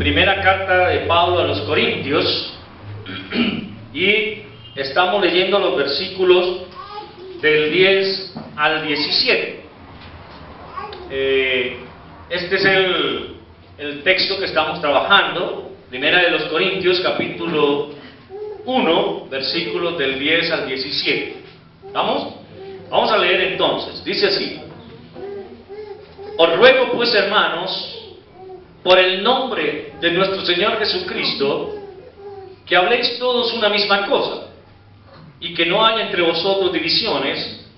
Primera carta de Pablo a los Corintios y estamos leyendo los versículos del 10 al 17. Este es el texto que estamos trabajando. Primera de los Corintios, capítulo 1, versículos del 10 al 17. ¿Vamos? Vamos a leer entonces. Dice así: Os ruego pues, hermanos, por el nombre de nuestro Señor Jesucristo, que habléis todos una misma cosa, y que no haya entre vosotros divisiones,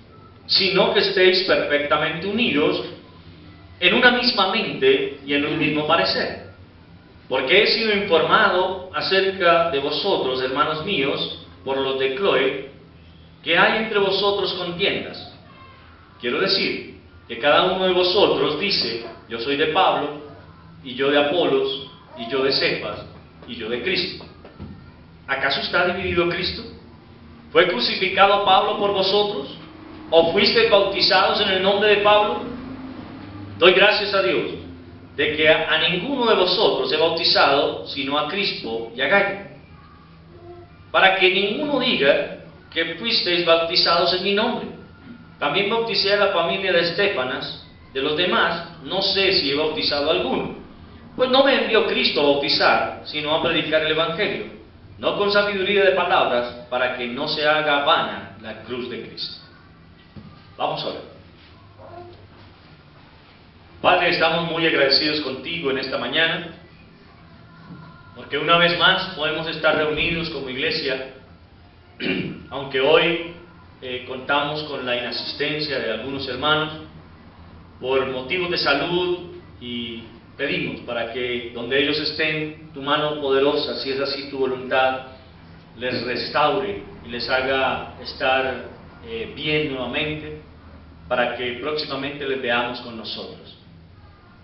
sino que estéis perfectamente unidos en una misma mente y en un mismo parecer. Porque he sido informado acerca de vosotros, hermanos míos, por los de Cloé, que hay entre vosotros contiendas. Quiero decir que cada uno de vosotros dice: yo soy de Pablo, y yo de Apolos, y yo de Cefas, y yo de Cristo. ¿Acaso está dividido Cristo? ¿Fue crucificado Pablo por vosotros? ¿O fuisteis bautizados en el nombre de Pablo? Doy gracias a Dios de que a ninguno de vosotros he bautizado, sino a Crispo y a Gayo, para que ninguno diga que fuisteis bautizados en mi nombre. También bauticé a la familia de Estéfanas. De los demás no sé si he bautizado a alguno, pues no me envió Cristo a bautizar, sino a predicar el Evangelio, no con sabiduría de palabras, para que no se haga vana la cruz de Cristo. Vamos a ver. Padre, estamos muy agradecidos contigo en esta mañana, porque una vez más podemos estar reunidos como iglesia, aunque hoy contamos con la inasistencia de algunos hermanos por motivos de salud, y pedimos para que donde ellos estén, tu mano poderosa, si es así tu voluntad, les restaure y les haga estar bien nuevamente, para que próximamente les veamos con nosotros.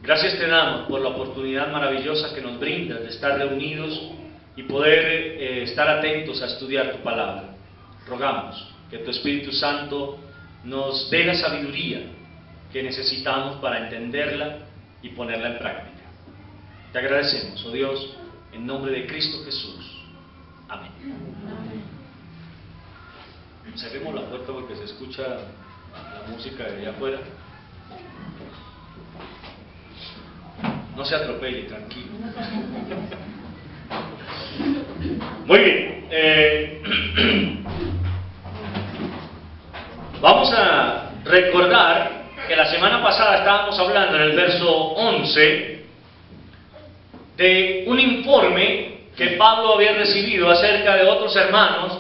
Gracias te damos por la oportunidad maravillosa que nos brindas de estar reunidos y poder estar atentos a estudiar tu palabra. Rogamos que tu Espíritu Santo nos dé la sabiduría que necesitamos para entenderla y ponerla en práctica. Te agradecemos, oh Dios, en nombre de Cristo Jesús. Amén. Cerremos la puerta porque se escucha la música de allá afuera. No se atropelle, tranquilo. Muy bien. Vamos a recordar que la semana pasada estábamos hablando en el verso 11 de un informe que Pablo había recibido acerca de otros hermanos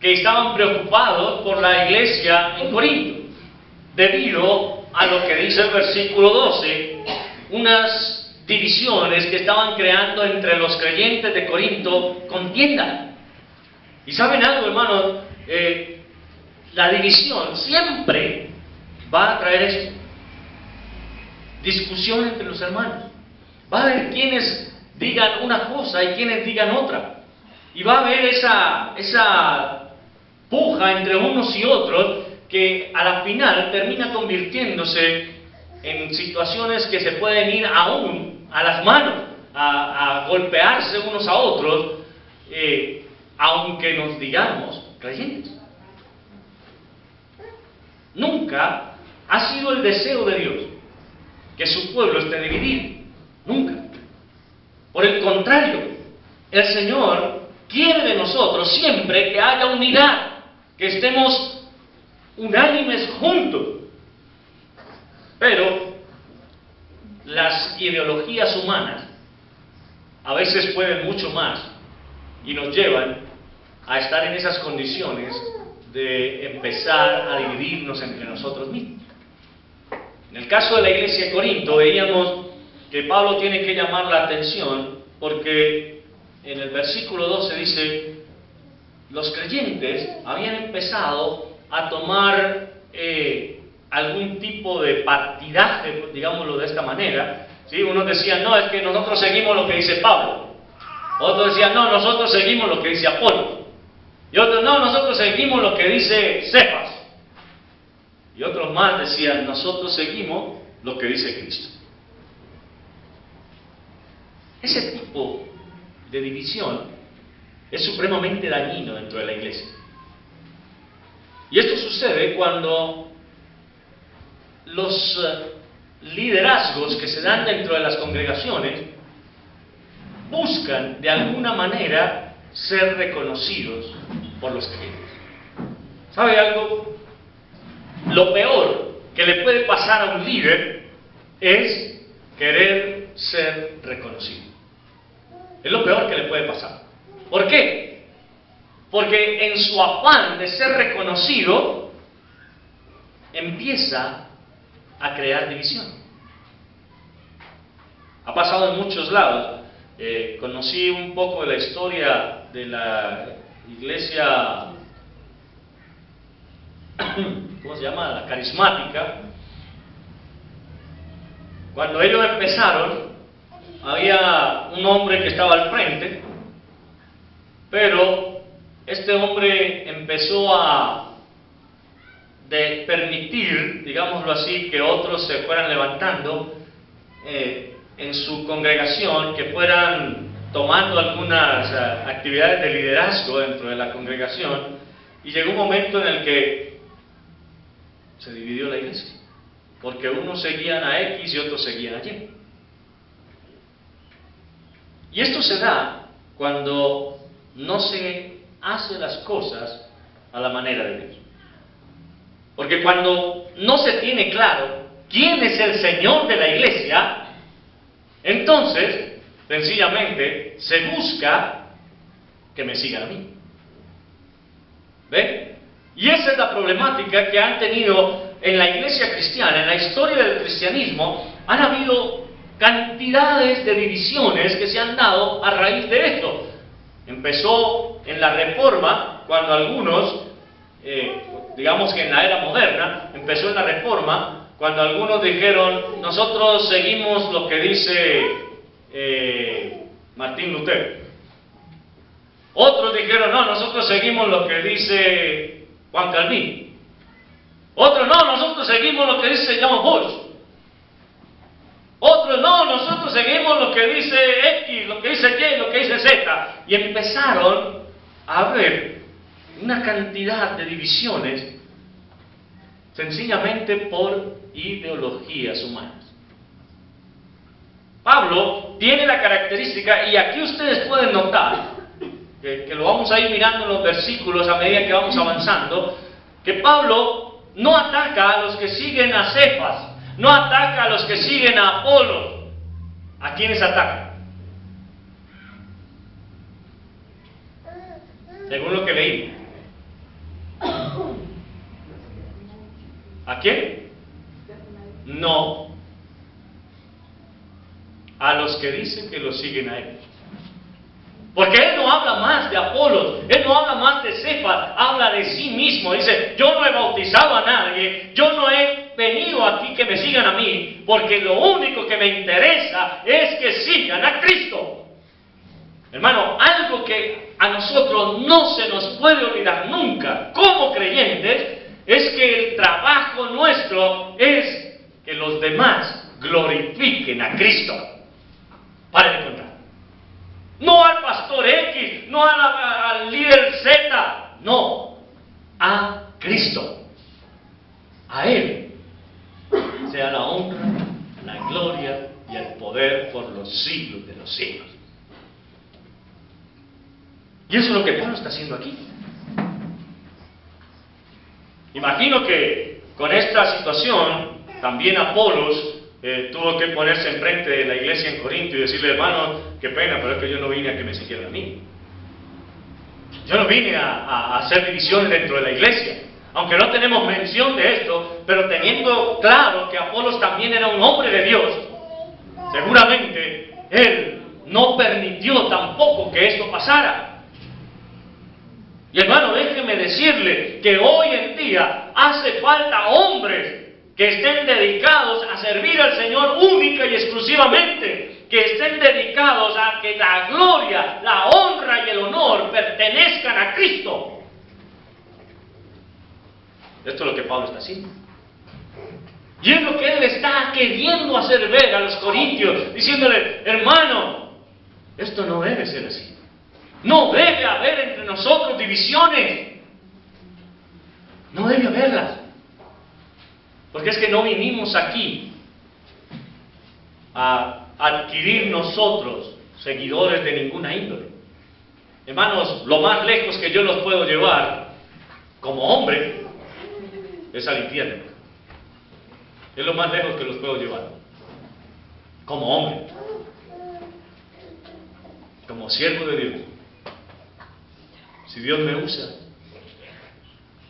que estaban preocupados por la iglesia en Corinto, debido a lo que dice el versículo 12, unas divisiones que estaban creando entre los creyentes de Corinto contienda. Y saben algo, hermanos, la división siempre va a traer esto: discusión entre los hermanos. Va a haber quienes digan una cosa y quienes digan otra, y va a haber esa puja entre unos y otros que a la final termina convirtiéndose en situaciones que se pueden ir aún a las manos, a golpearse unos a otros, aunque nos digamos creyentes. Nunca ha sido el deseo de Dios que su pueblo esté dividido, nunca. Por el contrario, el Señor quiere de nosotros siempre que haya unidad, que estemos unánimes juntos. Pero las ideologías humanas a veces pueden mucho más y nos llevan a estar en esas condiciones de empezar a dividirnos entre nosotros mismos. En el caso de la iglesia de Corinto veíamos que Pablo tiene que llamar la atención porque en el versículo 12 dice: los creyentes habían empezado a tomar algún tipo de partidaje, digámoslo de esta manera, ¿sí? Unos decían: no, es que nosotros seguimos lo que dice Pablo. Otros decían: no, nosotros seguimos lo que dice Apolo. Y otros: no, nosotros seguimos lo que dice Cefas. Y otros más decían: nosotros seguimos lo que dice Cristo. Ese tipo de división es supremamente dañino dentro de la iglesia. Y esto sucede cuando los liderazgos que se dan dentro de las congregaciones buscan de alguna manera ser reconocidos por los creyentes. ¿Sabe algo? Lo peor que le puede pasar a un líder es querer ser reconocido. Es lo peor que le puede pasar. ¿Por qué? Porque en su afán de ser reconocido empieza a crear división. Ha pasado en muchos lados. Conocí un poco de la historia de la iglesia, ¿cómo se llama? La carismática. Cuando ellos empezaron, había un hombre que estaba al frente, pero este hombre empezó a permitir, digámoslo así, que otros se fueran levantando en su congregación, que fueran tomando algunas actividades de liderazgo dentro de la congregación, y llegó un momento en el que se dividió la iglesia, porque unos seguían a X y otros seguían a Y. Y esto se da cuando no se hace las cosas a la manera de Dios. Porque cuando no se tiene claro quién es el Señor de la iglesia, entonces, sencillamente, se busca que me sigan a mí. ¿Ven? Y esa es la problemática que han tenido en la iglesia cristiana, en la historia del cristianismo. Han habido cantidades de divisiones que se han dado a raíz de esto. Empezó en la Reforma, cuando algunos, digamos que en la era moderna, empezó en la Reforma, cuando algunos dijeron, nosotros seguimos lo que dice Martín Lutero. Otros dijeron, no, nosotros seguimos lo que dice Juan Calvin. Otros, no, nosotros seguimos lo que dice John Bush. Otros, no, nosotros seguimos lo que dice X, lo que dice Y, lo que dice Z. Y empezaron a haber una cantidad de divisiones sencillamente por ideologías humanas. Pablo tiene la característica, y aquí ustedes pueden notar, que lo vamos a ir mirando en los versículos a medida que vamos avanzando, que Pablo no ataca a los que siguen a Cefas, no ataca a los que siguen a Apolo. ¿A quiénes ataca? Según lo que leí. ¿A quién? No. A los que dicen que lo siguen a él. Porque él no habla más de Apolos, él no habla más de Cefas, habla de sí mismo. Dice, yo no he bautizado a nadie, yo no he venido aquí que me sigan a mí, porque lo único que me interesa es que sigan a Cristo. Hermano, algo que a nosotros no se nos puede olvidar nunca como creyentes, es que el trabajo nuestro es que los demás glorifiquen a Cristo. Para de contar. No al pastor X, no al líder Z, no, a Cristo. A Él sea la honra, la gloria y el poder por los siglos de los siglos. Y eso es lo que Pablo está haciendo aquí. Imagino que con esta situación también Apolos tuvo que ponerse enfrente de la iglesia en Corinto y decirle, hermano, qué pena, pero es que yo no vine a que me siguieran a mí. Yo no vine a hacer divisiones dentro de la iglesia. Aunque no tenemos mención de esto, pero teniendo claro que Apolos también era un hombre de Dios, seguramente él no permitió tampoco que esto pasara. Y hermano, déjeme decirle que hoy en día hace falta hombres que estén dedicados a servir al Señor única y exclusivamente, que estén dedicados a que la gloria, la honra y el honor pertenezcan a Cristo. Esto es lo que Pablo está haciendo. Y es lo que él está queriendo hacer ver a los corintios, diciéndole, hermano, Esto no debe ser así. No debe haber entre nosotros divisiones. No debe haberlas. Porque es que no vinimos aquí a adquirir nosotros seguidores de ninguna índole. Hermanos, lo más lejos que yo los puedo llevar como hombre es al infierno. Es lo más lejos que los puedo llevar como hombre, como siervo de Dios. Si Dios me usa,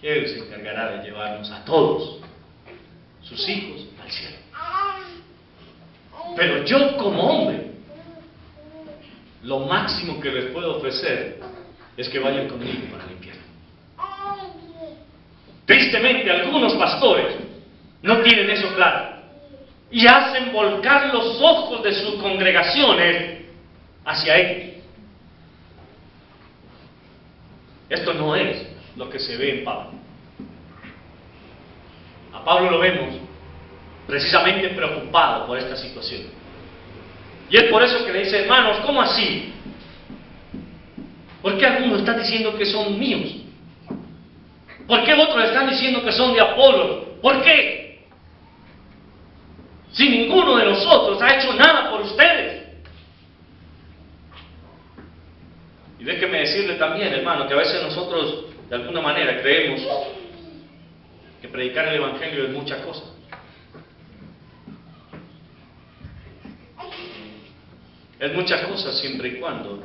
Él se encargará de llevarnos a todos sus hijos al cielo. Pero yo como hombre, lo máximo que les puedo ofrecer es que vayan conmigo para el infierno. Tristemente, algunos pastores no tienen eso claro y hacen volcar los ojos de sus congregaciones hacia ellos. Esto no es lo que se ve en Pablo. A Pablo lo vemos precisamente preocupado por esta situación. Y es por eso que le dice, hermanos, ¿cómo así? ¿Por qué algunos están diciendo que son míos? ¿Por qué otros están diciendo que son de Apolo? ¿Por qué? Si ninguno de nosotros ha hecho nada por ustedes. Y déjeme decirle también, hermano, que a veces nosotros de alguna manera creemos que predicar el Evangelio es mucha cosa. Es muchas cosas siempre y cuando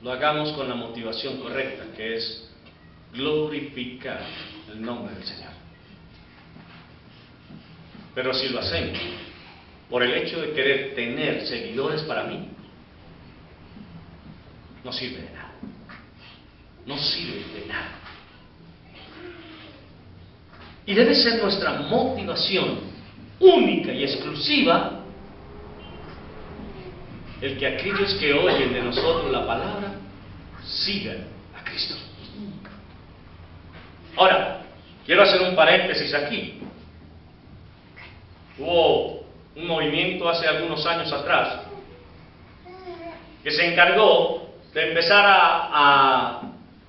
lo hagamos con la motivación correcta, que es glorificar el nombre del Señor. Pero si lo hacemos por el hecho de querer tener seguidores para mí, no sirve de nada. No sirve de nada. Y debe ser nuestra motivación única y exclusiva el que aquellos que oyen de nosotros la palabra sigan a Cristo. Ahora, quiero hacer un paréntesis aquí. Hubo un movimiento hace algunos años atrás que se encargó de empezar a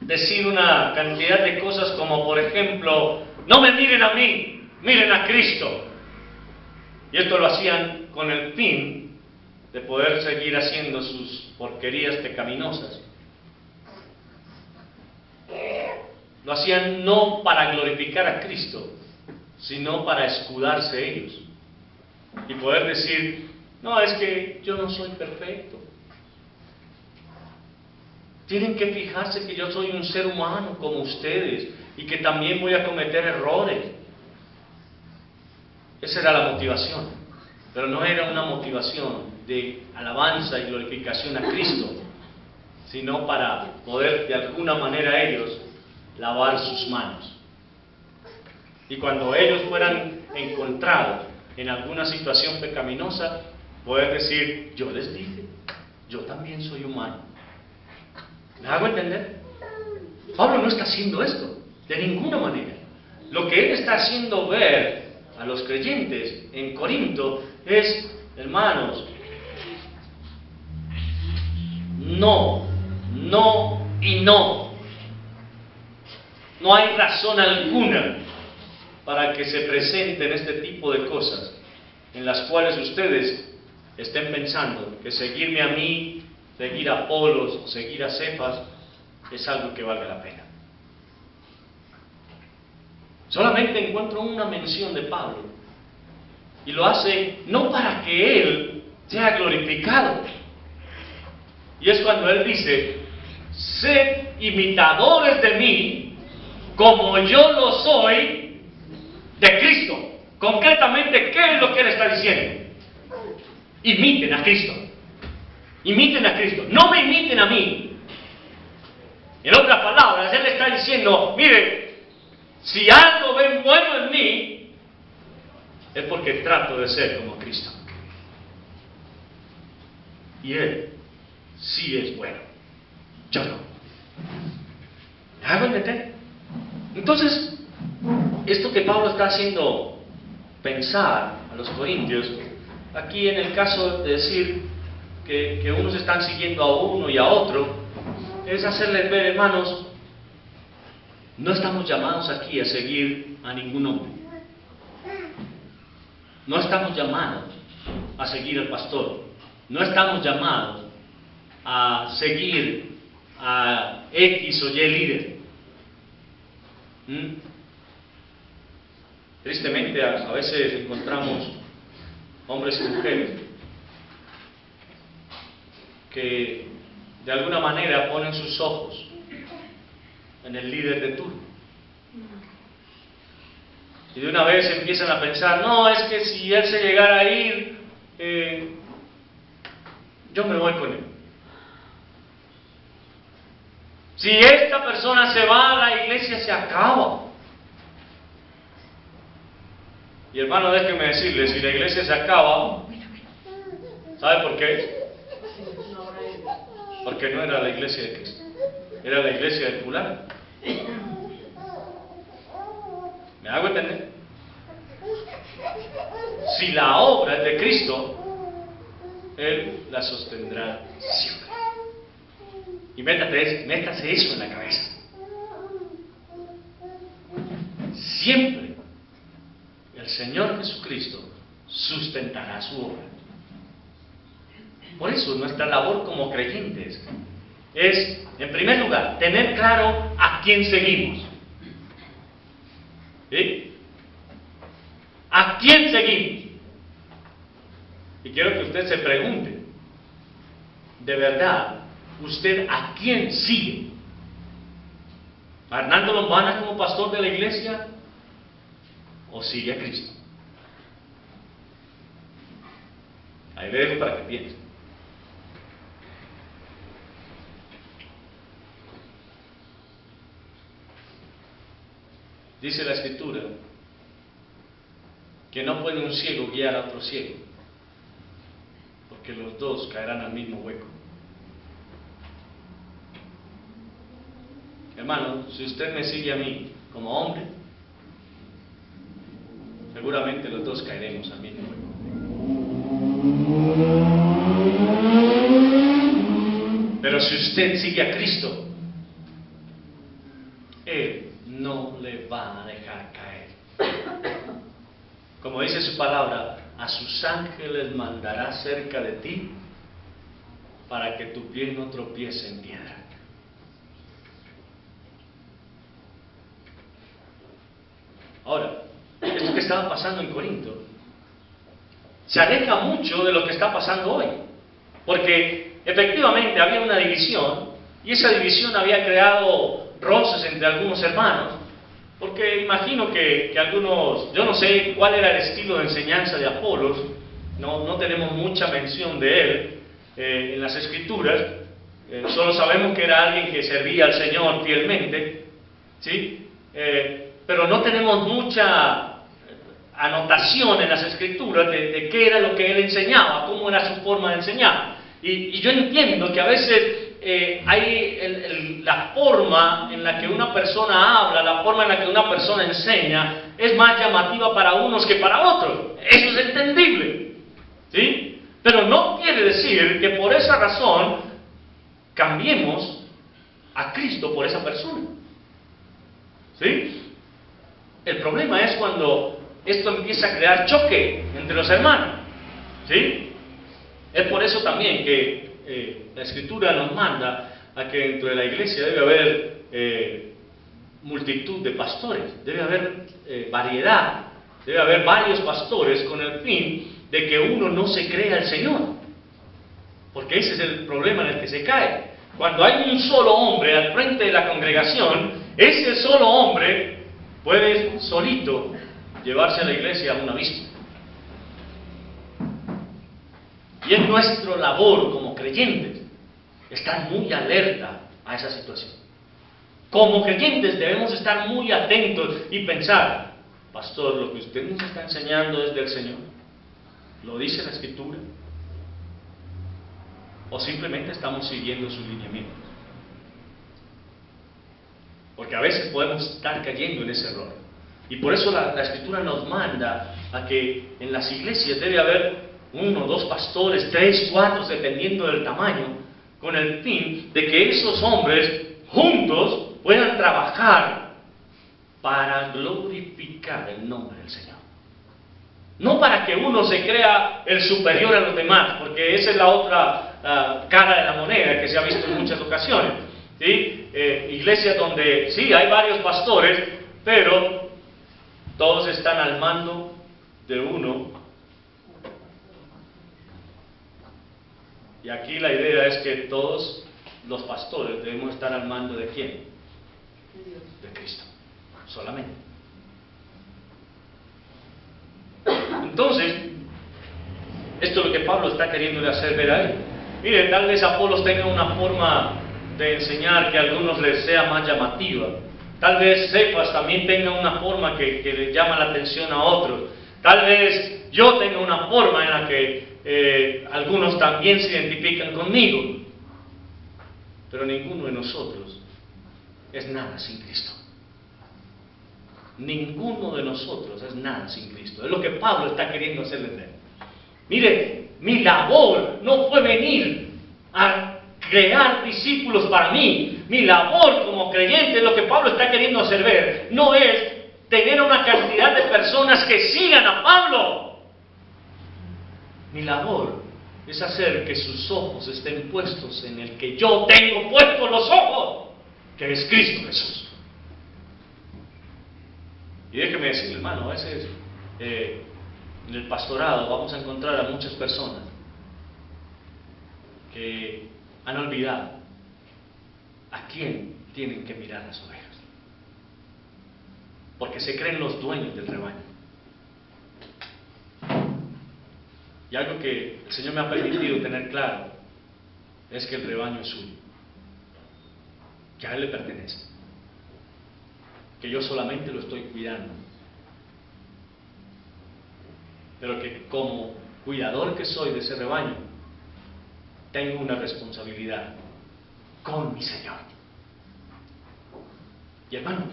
decir una cantidad de cosas como, por ejemplo, no me miren a mí, miren a Cristo. Y esto lo hacían con el fin de poder seguir haciendo sus porquerías pecaminosas. Lo hacían no para glorificar a Cristo, sino para escudarse ellos y poder decir, no, es que yo no soy perfecto. Tienen que fijarse que yo soy un ser humano como ustedes y que también voy a cometer errores. Esa era la motivación, pero no era una motivación de alabanza y glorificación a Cristo, sino para poder de alguna manera ellos lavar sus manos. Y cuando ellos fueran encontrados en alguna situación pecaminosa, poder decir, yo les dije, yo también soy humano. ¿Me hago entender? Pablo no está haciendo esto, de ninguna manera. Lo que él está haciendo ver a los creyentes en Corinto es, hermanos, no, no y no. No hay razón alguna para que se presenten este tipo de cosas en las cuales ustedes estén pensando que seguirme a mí, seguir a Apolos, seguir a Cefas, es algo que valga la pena. Solamente encuentro una mención de Pablo, y lo hace no para que él sea glorificado, y es cuando él dice, sed imitadores de mí, como yo lo soy de Cristo. Concretamente, ¿qué es lo que él está diciendo? Imiten a Cristo. Imiten a Cristo. No me imiten a mí. En otras palabras, él está diciendo, mire, si algo ven bueno en mí, es porque trato de ser como Cristo. Y él sí es bueno. Yo no. ¿Me hago entender? Entonces, esto que Pablo está haciendo pensar a los corintios, aquí en el caso de decir, que unos están siguiendo a uno y a otro, es hacerles ver, hermanos, no estamos llamados aquí a seguir a ningún hombre. No estamos llamados a seguir al pastor. No estamos llamados a seguir a X o Y líder. Tristemente, a veces encontramos hombres y mujeres que de alguna manera ponen sus ojos en el líder de turno. Y de una vez empiezan a pensar, no, es que si él se llegara a ir, yo me voy con él. Si esta persona se va, la iglesia se acaba. Y hermano, déjeme decirle, si la iglesia se acaba, ¿sabe por qué? Porque no era la iglesia de Cristo, era la iglesia del fulano. ¿Me hago entender? Si la obra es de Cristo, Él la sostendrá siempre. Y métase eso en la cabeza. Siempre el Señor Jesucristo sustentará su obra. Por eso nuestra labor como creyentes es, en primer lugar, tener claro a quién seguimos. ¿Sí? ¿A quién seguimos? Y quiero que usted se pregunte, ¿de verdad usted a quién sigue? ¿A Hernando Lombana como pastor de la iglesia? ¿O sigue a Cristo? Ahí le dejo para que piense. Dice la Escritura que no puede un ciego guiar a otro ciego, porque los dos caerán al mismo hueco. Hermano, si usted me sigue a mí como hombre, seguramente los dos caeremos al mismo hueco. Pero si usted sigue a Cristo, Él no le va a dejar caer. Como dice su palabra, a sus ángeles mandará cerca de ti para que tu pie no tropiece en piedra. Ahora, esto que estaba pasando en Corinto se aleja mucho de lo que está pasando hoy, porque efectivamente había una división y esa división había creado roces entre algunos hermanos, porque imagino que algunos, yo no sé cuál era el estilo de enseñanza de Apolos, no tenemos mucha mención de él en las Escrituras, solo sabemos que era alguien que servía al Señor fielmente, ¿sí? Pero no tenemos mucha anotación en las Escrituras de qué era lo que él enseñaba, cómo era su forma de enseñar. Y yo entiendo que a veces hay la forma en la que una persona habla, la forma en la que una persona enseña, es más llamativa para unos que para otros. Eso es entendible, ¿sí? Pero no quiere decir que por esa razón cambiemos a Cristo por esa persona, ¿sí? El problema es cuando esto empieza a crear choque entre los hermanos, ¿sí? Es por eso también que la Escritura nos manda a que dentro de la iglesia debe haber multitud de pastores, debe haber variedad, debe haber varios pastores con el fin de que uno no se crea el Señor, porque ese es el problema en el que se cae. Cuando hay un solo hombre al frente de la congregación, ese solo hombre puede solito llevarse a la iglesia a un abismo. Y es nuestra labor como creyentes estar muy alerta a esa situación. Como creyentes debemos estar muy atentos y pensar, pastor, lo que usted nos está enseñando es del Señor, ¿lo dice la Escritura? ¿O simplemente estamos siguiendo sus lineamientos? Porque a veces podemos estar cayendo en ese error. Y por eso la Escritura nos manda a que en las iglesias debe haber uno, dos pastores, tres, cuatro, dependiendo del tamaño, con el fin de que esos hombres juntos puedan trabajar para glorificar el nombre del Señor. No para que uno se crea el superior a los demás, porque esa es la otra cara de la moneda que se ha visto en muchas ocasiones. ¿Sí? Iglesias donde sí hay varios pastores, pero todos están al mando de uno. Y aquí la idea es que todos los pastores debemos estar al mando ¿de quién? De Cristo, solamente. Entonces, esto es lo que Pablo está queriendo hacer ver a él. Mire, tal vez Apolos tenga una forma de enseñar que a algunos les sea más llamativa. Tal vez Cefas también tenga una forma que le llama la atención a otros. Tal vez yo tenga una forma en la que algunos también se identifican conmigo. Pero ninguno de nosotros es nada sin Cristo. Ninguno de nosotros es nada sin Cristo. Es lo que Pablo está queriendo hacerles ver. Mire, mi labor no fue venir a crear discípulos para mí. Mi labor como creyente, es lo que Pablo está queriendo hacer ver, no es tener una cantidad de personas que sigan a Pablo. Mi labor es hacer que sus ojos estén puestos en el que yo tengo puestos los ojos, que es Cristo Jesús. Y déjeme decirle, hermano, a veces en el pastorado vamos a encontrar a muchas personas que han olvidado a quién tienen que mirar las ovejas, porque se creen los dueños del rebaño. Y algo que el Señor me ha permitido tener claro es que el rebaño es suyo, que a Él le pertenece, que yo solamente lo estoy cuidando, pero que como cuidador que soy de ese rebaño, tengo una responsabilidad con mi Señor. Y hermano,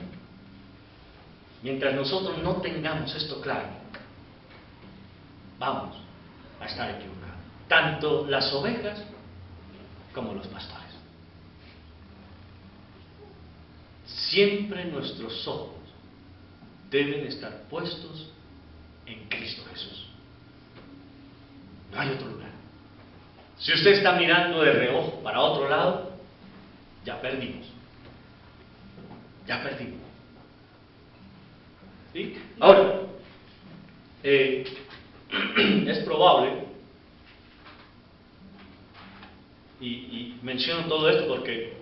mientras nosotros no tengamos esto claro, vamos a estar equivocados, tanto las ovejas como los pastores. Siempre nuestros ojos deben estar puestos en Cristo Jesús. No hay otro lugar. Si usted está mirando de reojo para otro lado, ya perdimos. Ya perdimos. ¿Sí? Ahora, es probable, y menciono todo esto porque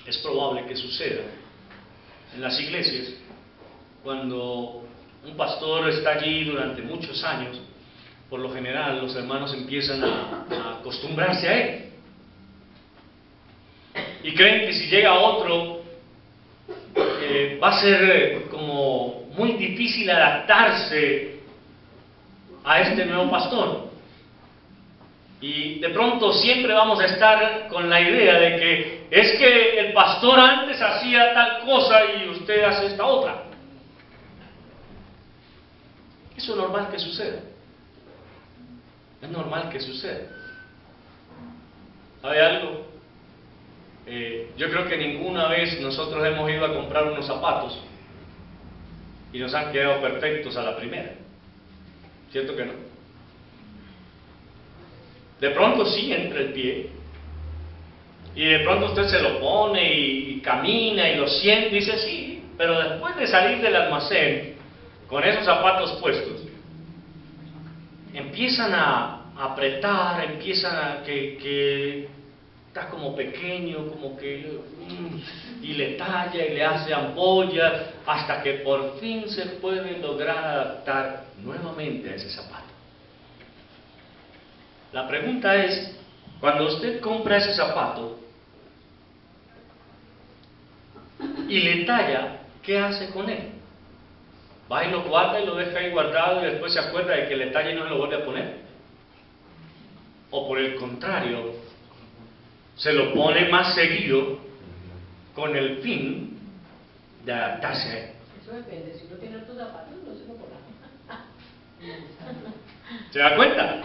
es probable que suceda en las iglesias, cuando un pastor está allí durante muchos años, por lo general los hermanos empiezan a acostumbrarse a él. Y creen que si llega otro, va a ser como muy difícil adaptarse a este nuevo pastor. Y de pronto siempre vamos a estar con la idea de que es que el pastor antes hacía tal cosa y usted hace esta otra. Eso es normal que suceda. Es normal que suceda. ¿Sabe algo? Yo creo que ninguna vez nosotros hemos ido a comprar unos zapatos y nos han quedado perfectos a la primera. ¿Cierto que no? De pronto sí entra el pie y de pronto usted se lo pone y camina y lo siente y dice sí, pero después de salir del almacén con esos zapatos puestos, empiezan a apretar, empiezan a que está como pequeño, como que y le talla y le hace ampolla hasta que por fin se puede lograr adaptar nuevamente a ese zapato. La pregunta es, cuando usted compra ese zapato y le talla, ¿qué hace con él? ¿Va y lo guarda y lo deja ahí guardado y después se acuerda de que le talla y no se lo vuelve a poner? ¿O por el contrario, se lo pone más seguido con el fin de adaptarse a él? Eso depende, si uno tiene otros zapatos no se lo pone. ¿Se da cuenta?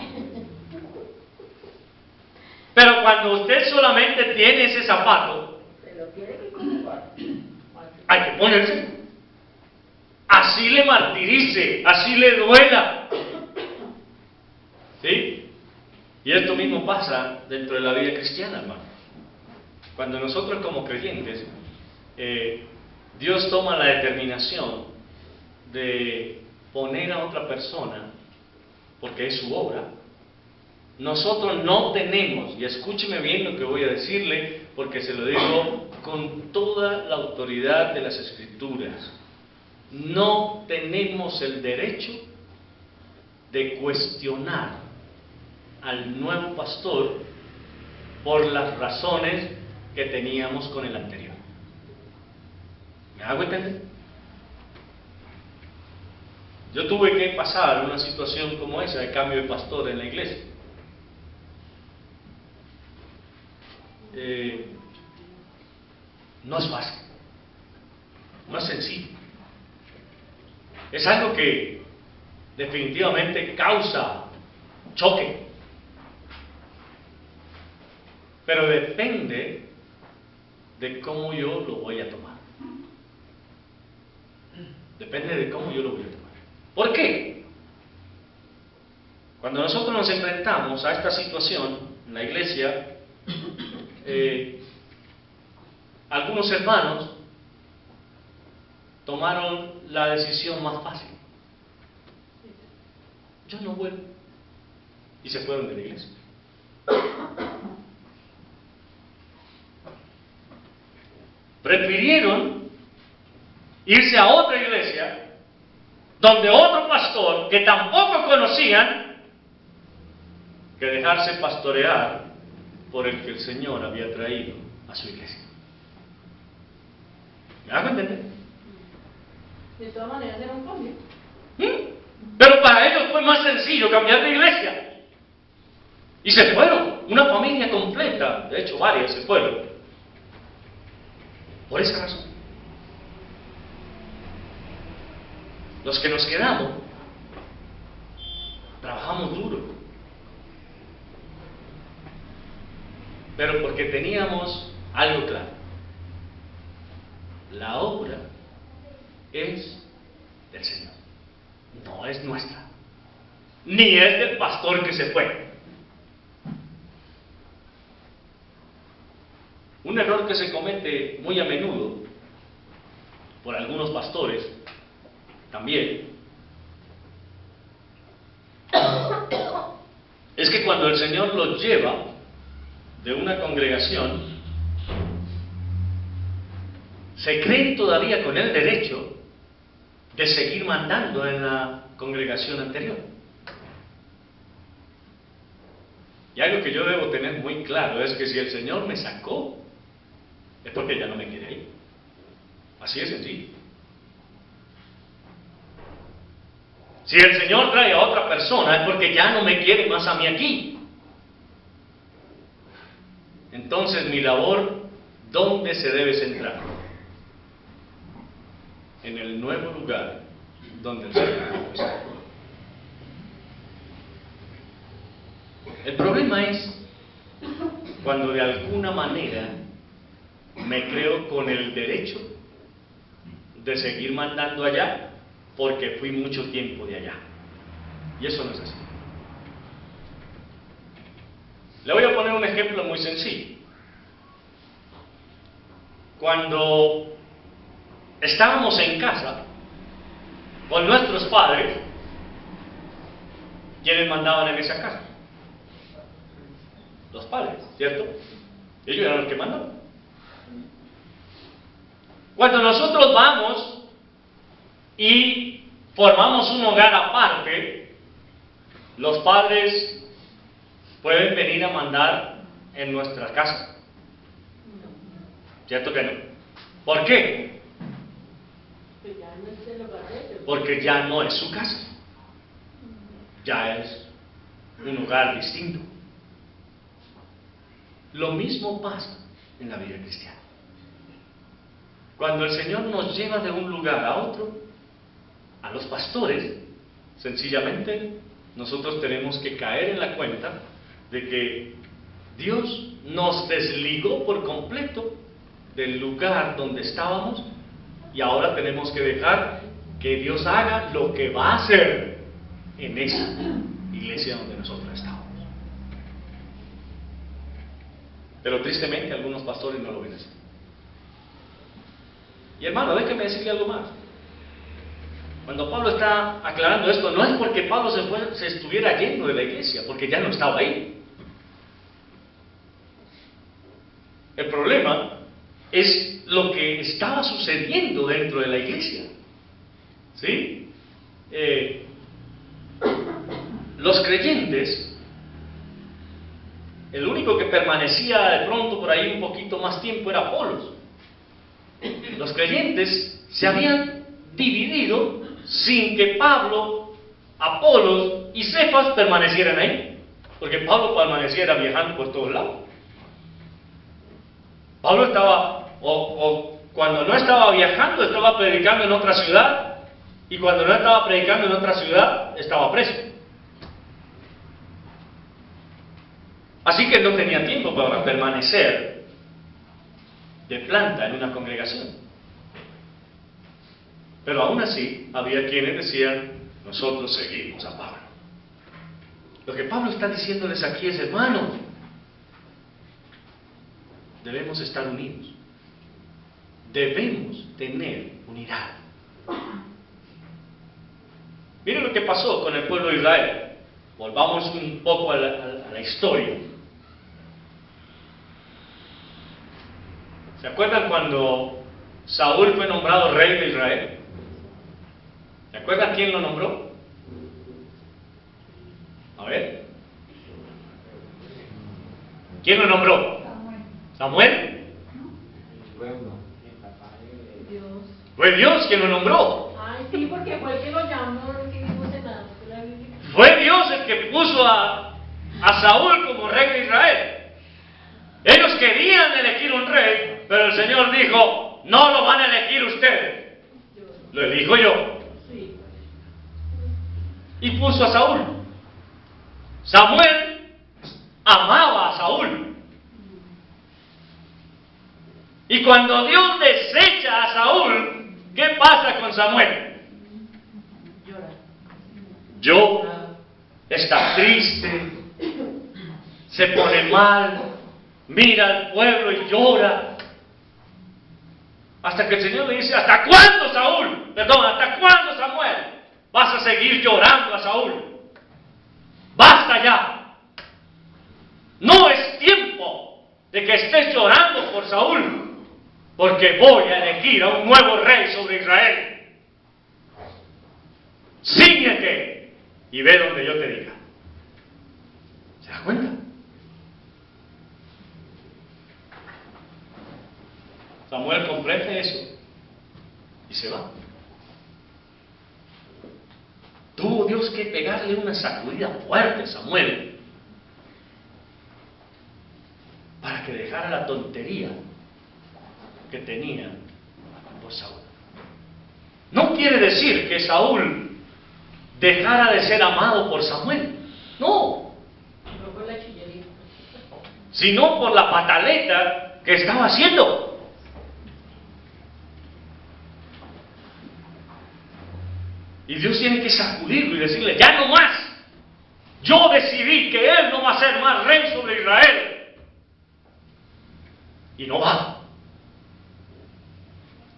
Pero cuando usted solamente tiene ese zapato, hay que ponerse. Así le martirice, así le duela. ¿Sí? Y esto mismo pasa dentro de la vida cristiana, hermano. Cuando nosotros como creyentes, Dios toma la determinación de poner a otra persona, porque es su obra, nosotros no tenemos, y escúcheme bien lo que voy a decirle, porque se lo digo con toda la autoridad de las Escrituras, no tenemos el derecho de cuestionar al nuevo pastor por las razones que teníamos con el anterior. ¿Me hago entender? Yo tuve que pasar una situación como esa de cambio de pastor en la iglesia. No es fácil, no es sencillo. Es algo que definitivamente causa choque. Pero depende de cómo yo lo voy a tomar. Depende de cómo yo lo voy a tomar. ¿Por qué? Cuando nosotros nos enfrentamos a esta situación en la iglesia, algunos hermanos tomaron la decisión más fácil. Yo no vuelvo. Y se fueron de la iglesia. Prefirieron irse a otra iglesia donde otro pastor que tampoco conocían, que dejarse pastorear por el que el Señor había traído a su iglesia. ¿Me hago entender? De todas maneras era un cambio. Pero para ellos fue más sencillo cambiar de iglesia. Y se fueron, una familia completa, de hecho varias se fueron. Por esa razón. Los que nos quedamos, trabajamos duro. Pero porque teníamos algo claro. La obra es del Señor. No es nuestra. Ni es del pastor que se fue. Un error que se comete muy a menudo por algunos pastores también es que cuando el Señor los lleva de una congregación, se creen todavía con el derecho de seguir mandando en la congregación anterior. Y algo que yo debo tener muy claro es que si el Señor me sacó, es porque ya no me quiere ahí. Así de sencillo. Si el Señor trae a otra persona, es porque ya no me quiere más a mí aquí. Entonces mi labor, ¿dónde se debe centrar? En el nuevo lugar donde el Señor me puso. El problema es cuando de alguna manera me creo con el derecho de seguir mandando allá porque fui mucho tiempo de allá. Y eso no es así. Le voy a poner un ejemplo muy sencillo. Cuando estábamos en casa con nuestros padres, ¿quiénes mandaban en esa casa? Los padres, ¿cierto? Ellos eran los que mandaban. Cuando nosotros vamos y formamos un hogar aparte, los padres pueden venir a mandar en nuestra casa. ¿Cierto que no? ¿Por qué? Porque ya no es su casa. Ya es un hogar distinto. Lo mismo pasa en la vida cristiana. Cuando el Señor nos lleva de un lugar a otro, a los pastores, sencillamente nosotros tenemos que caer en la cuenta de que Dios nos desligó por completo del lugar donde estábamos y ahora tenemos que dejar que Dios haga lo que va a hacer en esa iglesia donde nosotros estamos. Pero tristemente algunos pastores no lo ven así. Y hermano, déjeme decirle algo más. Cuando Pablo está aclarando esto, no es porque Pablo se estuviera yendo de la iglesia, porque ya no estaba ahí. El problema es lo que estaba sucediendo dentro de la iglesia. ¿Sí? Los creyentes, el único que permanecía de pronto por ahí un poquito más tiempo era Apolos. Los creyentes se habían dividido sin que Pablo, Apolos y Cefas permanecieran ahí, porque Pablo permaneciera viajando por todos lados. Pablo estaba, cuando no estaba viajando, estaba predicando en otra ciudad, y cuando no estaba predicando en otra ciudad, estaba preso. Así que no tenía tiempo para permanecer de planta en una congregación. Pero aún así, había quienes decían, nosotros seguimos a Pablo. Lo que Pablo está diciéndoles aquí es, hermano, debemos estar unidos. Debemos tener unidad. Miren lo que pasó con el pueblo de Israel. Volvamos un poco a la historia. ¿Se acuerdan cuando Saúl fue nombrado rey de Israel? ¿Se acuerdan quién lo nombró? A ver. ¿Quién lo nombró? ¿Samuel? Dios. Fue Dios quien lo nombró. Ay, sí, porque fue el que lo llamó, no que dijo nada. Fue Dios el que puso a Saúl como rey de Israel. Ellos querían elegir un rey, pero el Señor dijo, no lo van a elegir ustedes, lo elijo yo. Sí. Y puso a Saúl. Samuel amaba a Saúl. Y cuando Dios desecha a Saúl, ¿qué pasa con Samuel? Llora, está triste, se pone mal, mira al pueblo y llora. Hasta que el Señor le dice, ¿hasta cuándo, Saúl? Perdón, ¿hasta cuándo, Samuel? Vas a seguir llorando a Saúl. Basta ya. No es tiempo de que estés llorando por Saúl, porque voy a elegir a un nuevo rey sobre Israel. Cíñete y ve donde yo te diga. ¿Se da cuenta? Samuel comprende eso y se va. Tuvo Dios que pegarle una sacudida fuerte a Samuel para que dejara la tontería que tenía por Saúl. No quiere decir que Saúl dejara de ser amado por Samuel, no, No por la chillería. sino por la pataleta que estaba haciendo. Y Dios tiene que sacudirlo y decirle, ya no más. Yo decidí que él no va a ser más rey sobre Israel. Y no va.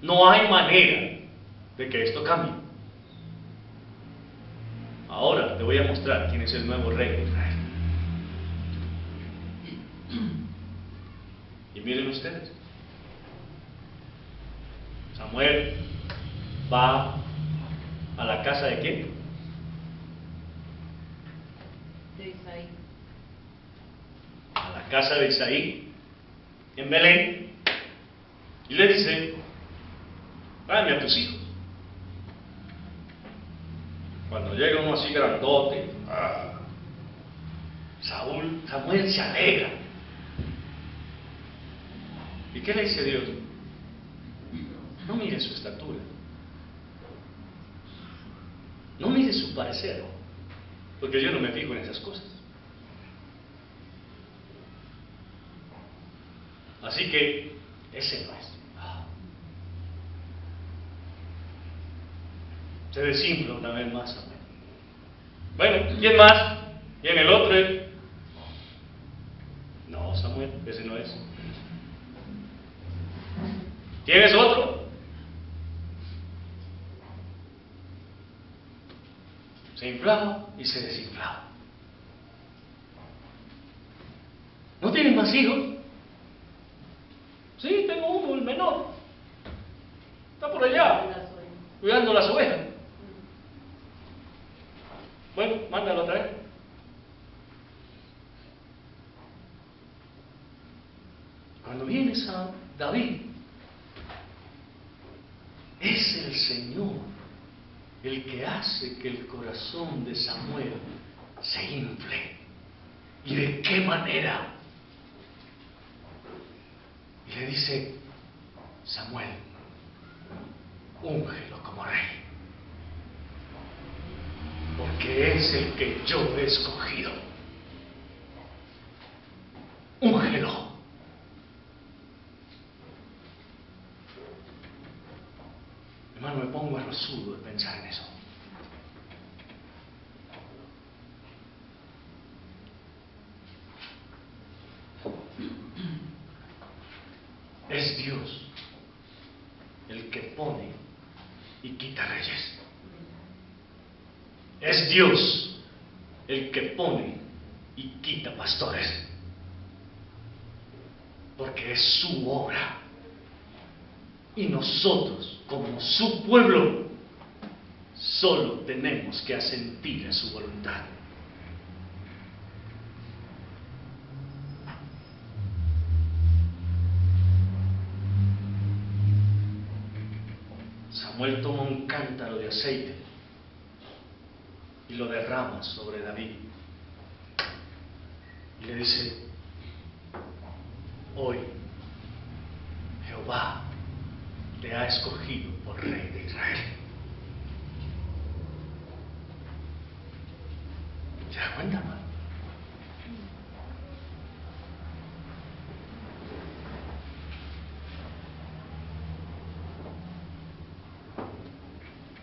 No hay manera de que esto cambie. Ahora te voy a mostrar quién es el nuevo rey de Israel. Y miren ustedes. Samuel va a la casa de quién? De Isaí. A la casa de Isaí en Belén y le dice, tráeme a tus hijos. Cuando llega uno así grandote, Samuel se alegra. ¿Y qué le dice Dios? No mire su estatura, no mire su parecer, porque yo no me fijo en esas cosas. Así que ese no es. Se desinfla una vez más, Samuel. Bueno, ¿quién más? ¿Quién el otro? No, Samuel, ese no es. ¿Quién es otro? Se inflaba y se desinflaba. ¿No tienes más hijos? Sí, tengo uno, el menor. Está por allá, cuidando las ovejas. Bueno, mándalo a traer. Cuando vienes a David, es el Señor el que hace que el corazón de Samuel se infle. ¿Y de qué manera? Y le dice: Samuel, úngelo como rey, porque es el que yo he escogido. Úngelo. Hermano, me pongo arrozudo de pensar en eso. Es Dios el que pone y quita reyes. Es Dios el que pone y quita pastores, porque es su obra. Y nosotros, como su pueblo, solo tenemos que asentir a su voluntad. Samuel toma un cántaro de aceite y lo derrama sobre David. Y le dice: hoy Jehová te ha escogido por rey de Israel. ¿Se da cuenta, hermano?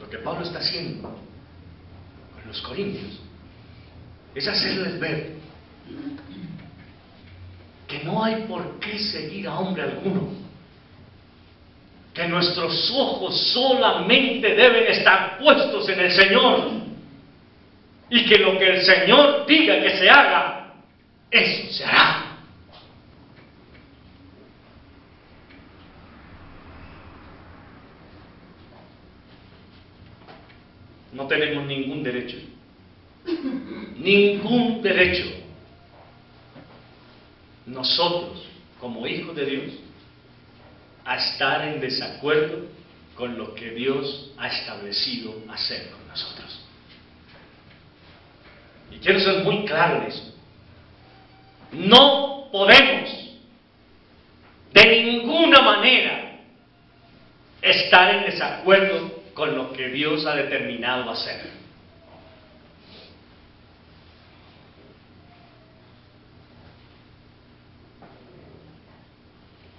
Lo que Pablo está haciendo con los corintios es hacerles ver que no hay por qué seguir a hombre alguno, que nuestros ojos solamente deben estar puestos en el Señor, y que lo que el Señor diga que se haga, eso se hará. No tenemos ningún derecho, nosotros, como hijos de Dios, a estar en desacuerdo con lo que Dios ha establecido hacer con nosotros. Y quiero ser muy claro en eso. No podemos de ninguna manera estar en desacuerdo con lo que Dios ha determinado hacer.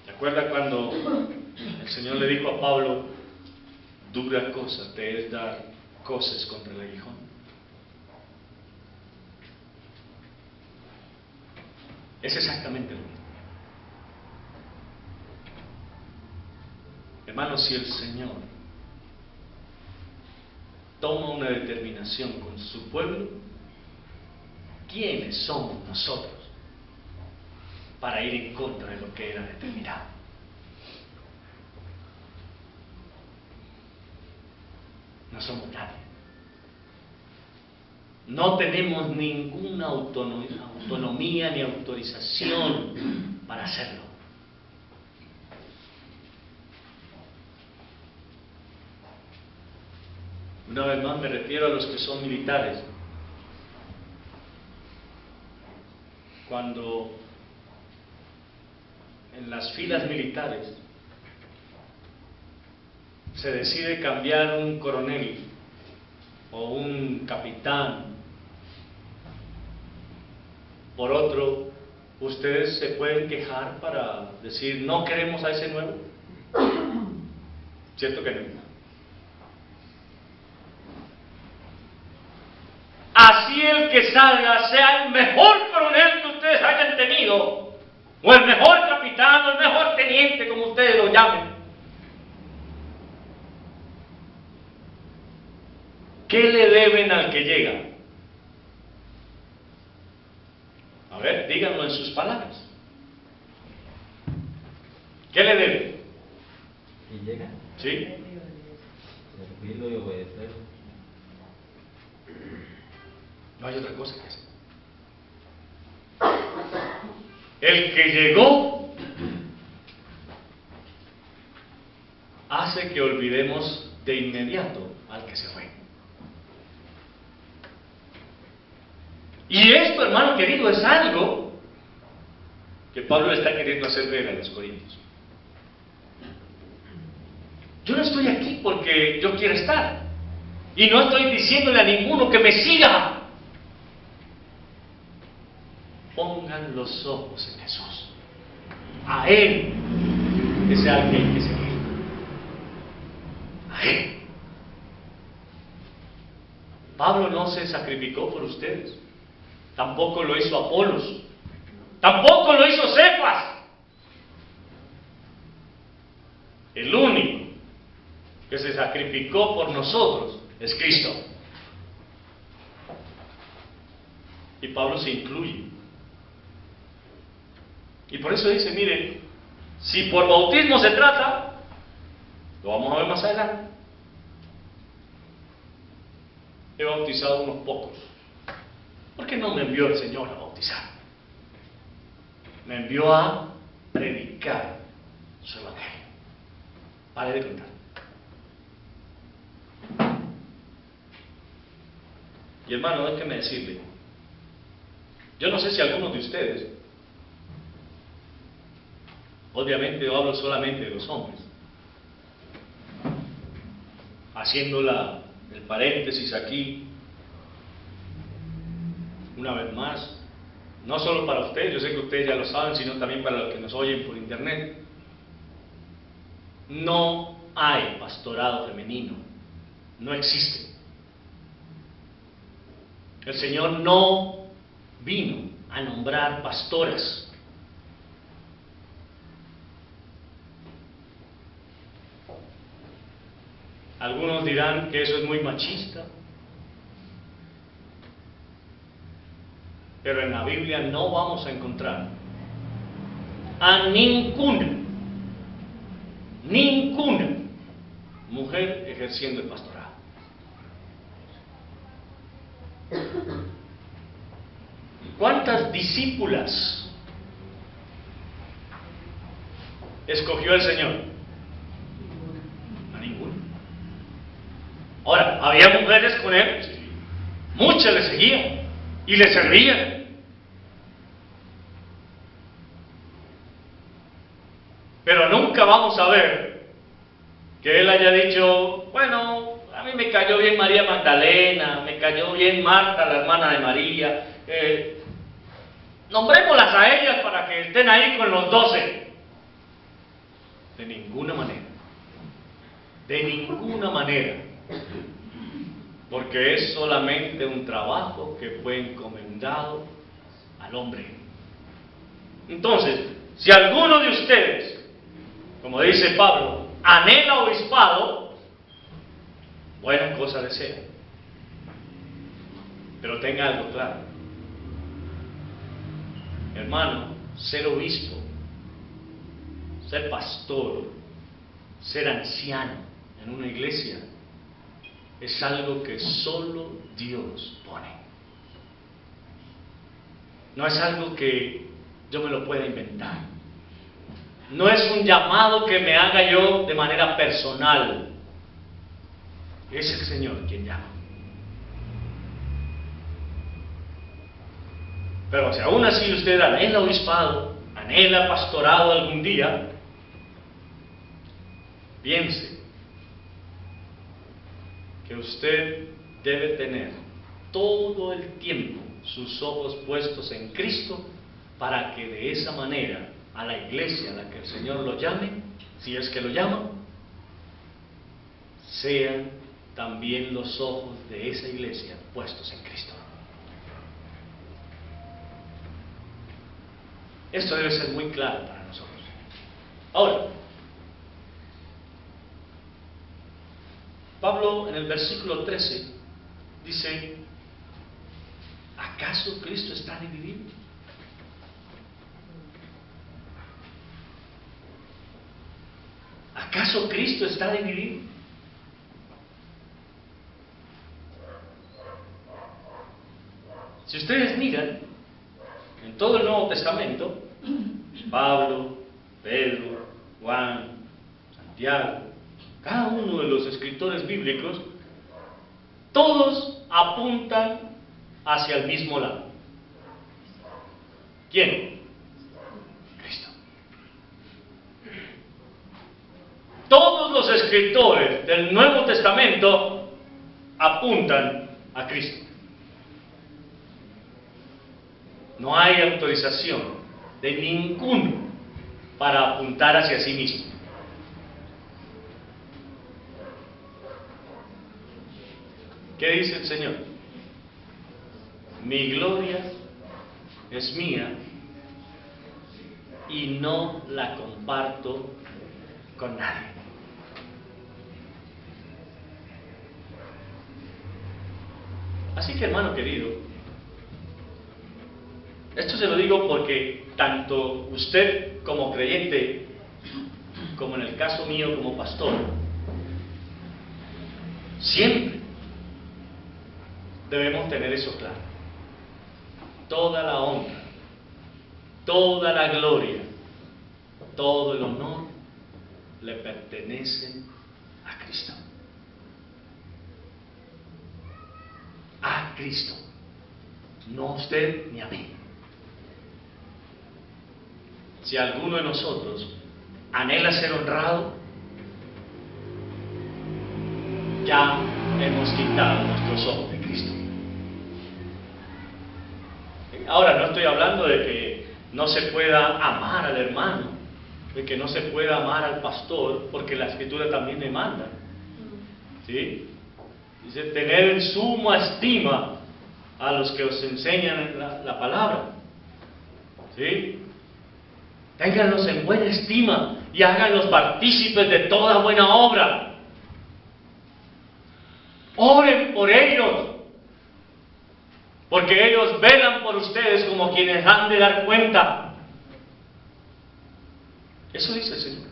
¿Te acuerdas cuando el Señor le dijo a Pablo: dura cosa te es dar coces contra el aguijón? Es exactamente lo mismo. Hermanos, si el Señor toma una determinación con su pueblo, ¿quiénes somos nosotros para ir en contra de lo que Él ha determinado? No somos nadie. No tenemos ninguna autonomía ni autorización para hacerlo. Una vez más me refiero a los que son militares. Cuando en las filas militares se decide cambiar un coronel o un capitán Por otro, ustedes se pueden quejar para decir, no queremos a ese nuevo. ¿Cierto que no? Así el que salga sea el mejor coronel que ustedes hayan tenido, o el mejor capitán, o el mejor teniente, como ustedes lo llamen. ¿Qué le deben al que llega? A ver, díganlo en sus palabras. ¿Qué le deben? ¿Y llega? ¿Sí? Servirlo y obedecerlo. No hay otra cosa que hacer. El que llegó hace que olvidemos de inmediato al que se fue. Y esto, hermano querido, es algo que Pablo le está queriendo hacer ver a los corintios. Yo no estoy aquí porque yo quiera estar. Y no estoy diciéndole a ninguno que me siga. Pongan los ojos en Jesús. A Él es al que hay que seguir. A Él. Pablo no se sacrificó por ustedes. Tampoco lo hizo Apolos. Tampoco lo hizo Cefas. El único que se sacrificó por nosotros es Cristo. Y Pablo se incluye. Y por eso dice, miren, si por bautismo se trata, lo vamos a ver más adelante. He bautizado unos pocos. ¿Por qué no me envió el Señor a bautizar? Me envió a predicar su evangelio. Pare de contar. Y hermano, déjeme decirle, yo no sé si algunos de ustedes, obviamente yo hablo solamente de los hombres, haciendo el paréntesis aquí, una vez más, no solo para ustedes, yo sé que ustedes ya lo saben, sino también para los que nos oyen por internet. No hay pastorado femenino, no existe. El Señor no vino a nombrar pastoras. Algunos dirán que eso es muy machista, pero en la Biblia no vamos a encontrar a ninguna mujer ejerciendo el pastorado. ¿Cuántas discípulas escogió el Señor? A ninguna. Ahora, ¿había mujeres con él? Sí. Muchas le seguían y le servían. Pero nunca vamos a ver que él haya dicho, bueno, a mí me cayó bien María Magdalena, me cayó bien Marta, la hermana de María, nombrémoslas a ellas para que estén ahí con los 12. De ninguna manera. De ninguna manera. Porque es solamente un trabajo que fue encomendado al hombre. Entonces, si alguno de ustedes, como dice Pablo, anhela obispado, buena cosa desea. Pero tenga algo claro. Hermano, ser obispo, ser pastor, ser anciano en una iglesia, es algo que solo Dios pone. No es algo que yo me lo pueda inventar. No es un llamado que me haga yo de manera personal. Es el Señor quien llama. Pero si aún así usted anhela obispado, anhela pastorado algún día, piense que usted debe tener todo el tiempo sus ojos puestos en Cristo, para que de esa manera a la iglesia a la que el Señor lo llame, si es que lo llama, sean también los ojos de esa iglesia puestos en Cristo. Esto debe ser muy claro para nosotros. Ahora, Pablo en el versículo 13 dice: ¿acaso Cristo está dividido? ¿Acaso Cristo está dividido? Si ustedes miran en todo el Nuevo Testamento, Pablo, Pedro, Juan, Santiago, cada uno de los escritores bíblicos, todos apuntan hacia el mismo lado. ¿Quién? Cristo. Todos los escritores del Nuevo Testamento apuntan a Cristo. No hay autorización de ninguno para apuntar hacia sí mismo. ¿Qué dice el Señor? Mi gloria es mía y no la comparto con nadie. Así que, hermano querido, esto se lo digo porque tanto usted como creyente, como en el caso mío como pastor, siempre debemos tener eso claro. Toda la honra, toda la gloria, todo el honor le pertenecen a Cristo. A Cristo, no a usted ni a mí. Si alguno de nosotros anhela ser honrado, ya hemos quitado nuestros ojos de Cristo. Ahora, no estoy hablando de que no se pueda amar al hermano, de que no se pueda amar al pastor, porque la Escritura también demanda, ¿sí? Dice, tener en suma estima a los que os enseñan la palabra, ¿sí? Ténganlos en buena estima y háganlos partícipes de toda buena obra. Oren por ellos, porque ellos velan por ustedes como quienes han de dar cuenta. Eso dice el Señor.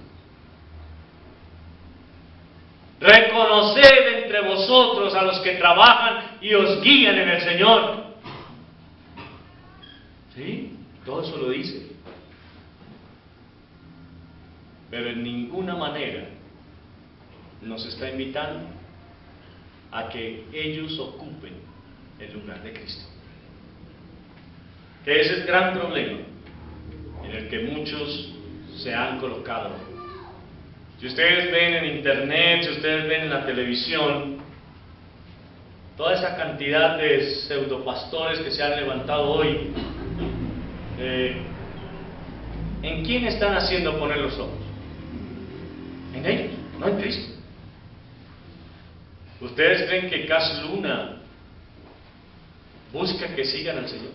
Reconoced entre vosotros a los que trabajan y os guían en el Señor. ¿Sí? Todo eso lo dice. Pero en ninguna manera nos está invitando a que ellos ocupen el lugar de Cristo. Que ese es el gran problema en el que muchos se han colocado. Si ustedes ven en internet, si ustedes ven en la televisión, toda esa cantidad de pseudopastores que se han levantado hoy, ¿en quién están haciendo poner los ojos? En ellos, no en Cristo. ¿Ustedes creen que Cas Luna busca que sigan al Señor?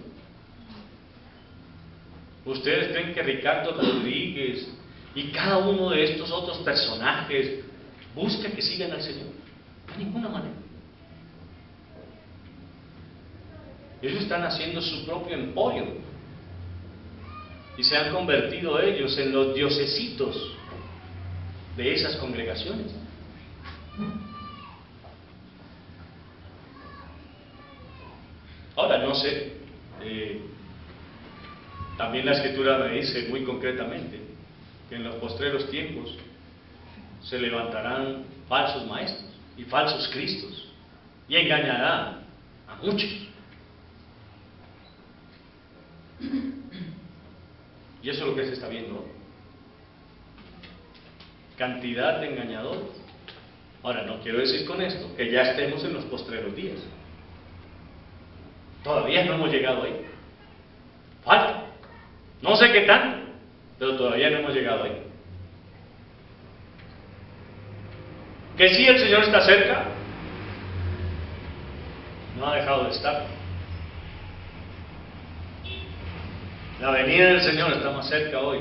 ¿Ustedes creen que Ricardo Rodríguez y cada uno de estos otros personajes busca que sigan al Señor? De ninguna manera. Ellos están haciendo su propio emporio y se han convertido ellos en los diosesitos de esas congregaciones. Ahora, no sé, también la Escritura me dice muy concretamente que en los postreros tiempos se levantarán falsos maestros y falsos cristos y engañarán a muchos. Y eso es lo que se está viendo hoy. Cantidad de engañadores. Ahora, no quiero decir con esto que ya estemos en los postreros días. Todavía no hemos llegado ahí. Falta. No sé qué tanto, pero todavía no hemos llegado ahí. Que sí, el Señor está cerca. No ha dejado de estar. La venida del Señor está más cerca hoy.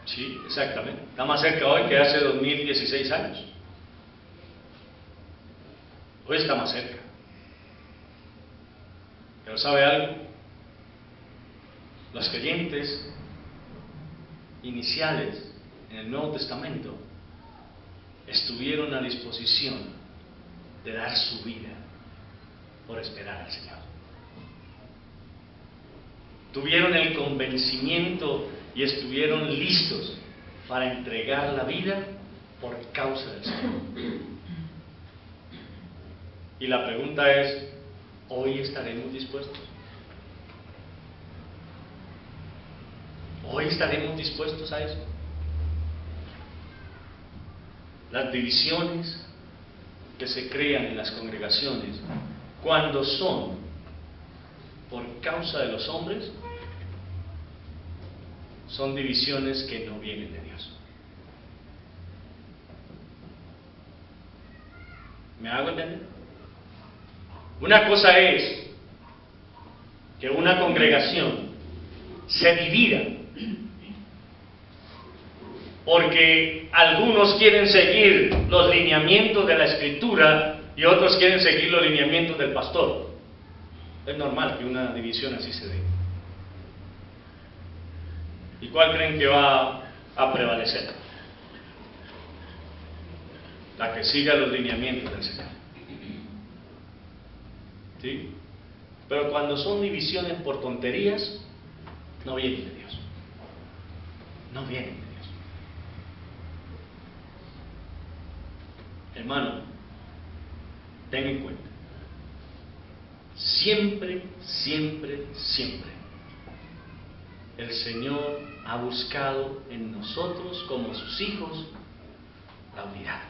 Sí, exactamente. Está más cerca hoy que hace 2016 años. Hoy está más cerca. Pero ¿sabe algo? Los creyentes iniciales en el Nuevo Testamento estuvieron a disposición de dar su vida por esperar al Señor. Tuvieron el convencimiento y estuvieron listos para entregar la vida por causa del Señor. Y la pregunta es, ¿hoy estaremos dispuestos? ¿Hoy estaremos dispuestos a eso? Las divisiones que se crean en las congregaciones, cuando son por causa de los hombres, son divisiones que no vienen de Dios. ¿Me hago entender? Una cosa es que una congregación se divida porque algunos quieren seguir los lineamientos de la Escritura y otros quieren seguir los lineamientos del pastor. Es normal que una división así se dé. ¿Y cuál creen que va a prevalecer? La que siga los lineamientos del Señor. ¿Sí? Pero cuando son divisiones por tonterías, no vienen de Dios. No vienen de Dios. Hermano, ten en cuenta, siempre, siempre, siempre, el Señor ha buscado en nosotros como sus hijos la unidad.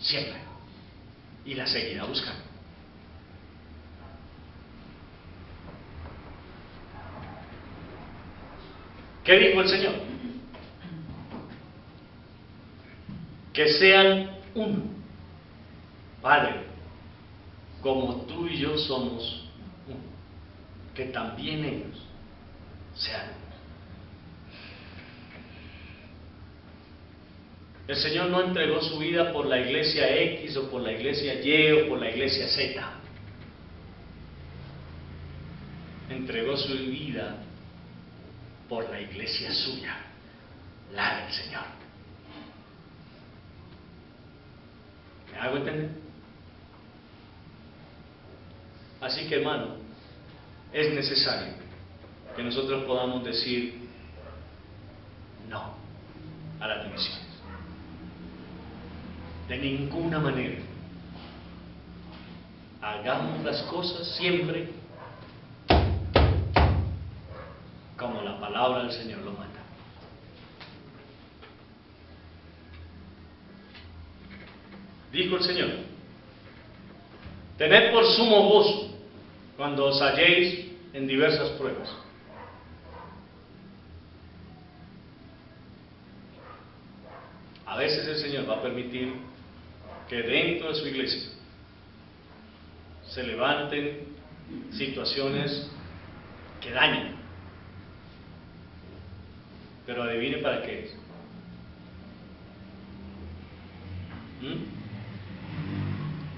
Siempre. Y la seguirá buscando. ¿Qué dijo el Señor? Que sean uno. Padre, como tú y yo somos uno. Que también ellos sean uno. El Señor no entregó su vida por la iglesia X o por la iglesia Y o por la iglesia Z. Entregó su vida por la iglesia suya, la del Señor. ¿Me hago entender? Así que, hermano, es necesario que nosotros podamos decir no a las divisiones. De ninguna manera. Hagamos las cosas siempre como la palabra del Señor lo manda. Dijo el Señor: tened por sumo gozo cuando os halléis en diversas pruebas. A veces el Señor va a permitir que dentro de su iglesia se levanten situaciones que dañan. Pero adivine para qué es.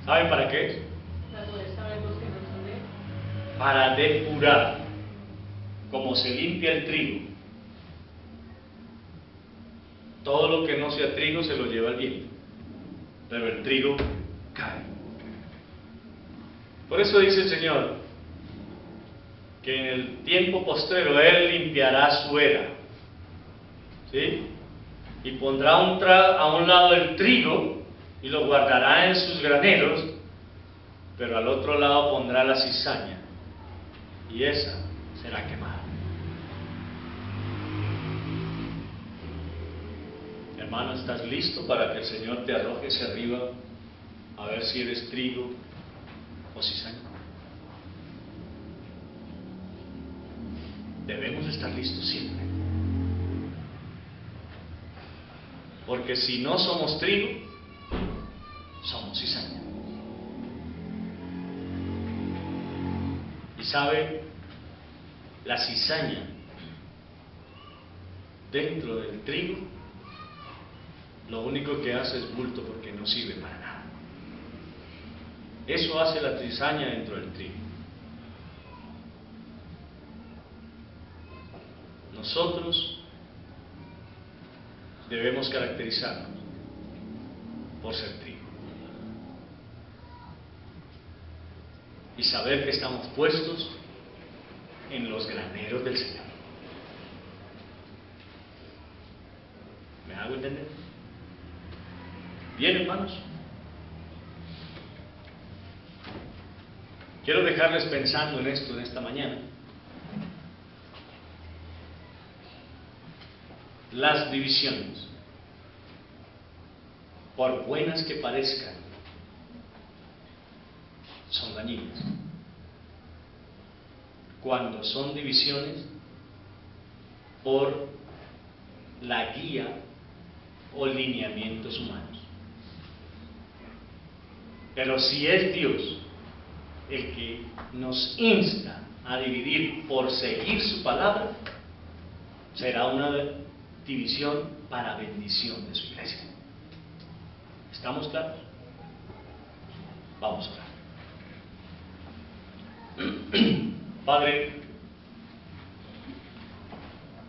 ¿Saben para qué es? Sabemos que no son de él. Para depurar, como se limpia el trigo. Todo lo que no sea trigo se lo lleva el viento, pero el trigo cae. Por eso dice el Señor que en el tiempo postrero Él limpiará su era, ¿sí? Y pondrá a un lado el trigo y lo guardará en sus graneros, pero al otro lado pondrá la cizaña y esa será quemada. Hermano, ¿estás listo para que el Señor te arroje hacia arriba a ver si eres trigo o cizaña. Debemos estar listos siempre. Porque si no somos trigo, somos cizaña. Y sabe, la cizaña dentro del trigo, lo único que hace es bulto porque no sirve para nada. Eso hace la cizaña dentro del trigo. Nosotros debemos caracterizarnos por ser trigo y saber que estamos puestos en los graneros del Señor. ¿Me hago entender? Bien, hermanos, quiero dejarles pensando en esto en esta mañana. Las divisiones, por buenas que parezcan, son dañinas. Cuando son divisiones por la guía o lineamientos humanos. Pero si es Dios el que nos insta a dividir por seguir su palabra, será una división para bendición de su iglesia. ¿Estamos claros? Vamos a orar. Padre,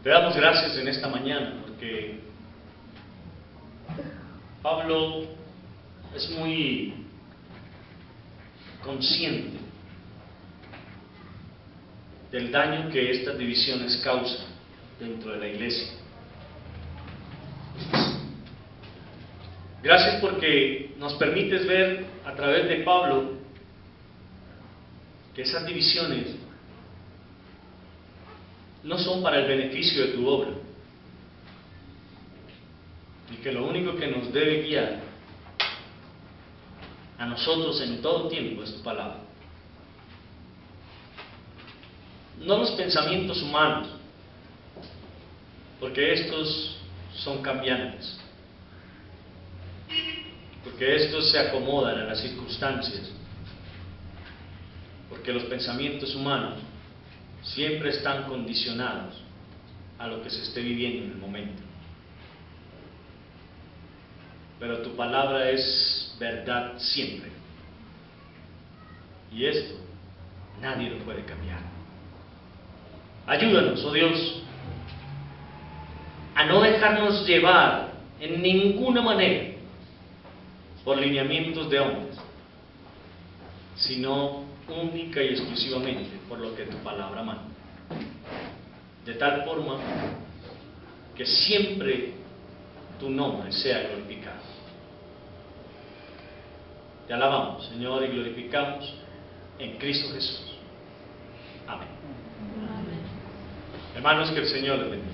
te damos gracias en esta mañana porque Pablo es muy consciente del daño que estas divisiones causan dentro de la iglesia. Gracias porque nos permites ver a través de Pablo que esas divisiones no son para el beneficio de tu obra, y que lo único que nos debe guiar a nosotros en todo tiempo es tu palabra. No los pensamientos humanos, porque estos son cambiantes, porque estos se acomodan a las circunstancias, porque los pensamientos humanos siempre están condicionados a lo que se esté viviendo en el momento. Pero tu palabra es verdad siempre, y esto nadie lo puede cambiar. Ayúdanos, oh Dios, a no dejarnos llevar en ninguna manera por lineamientos de hombres, sino única y exclusivamente por lo que tu palabra manda, de tal forma que siempre tu nombre sea glorificado. Te alabamos, Señor, y glorificamos en Cristo Jesús. Amén. Hermanos, que el Señor les bendiga.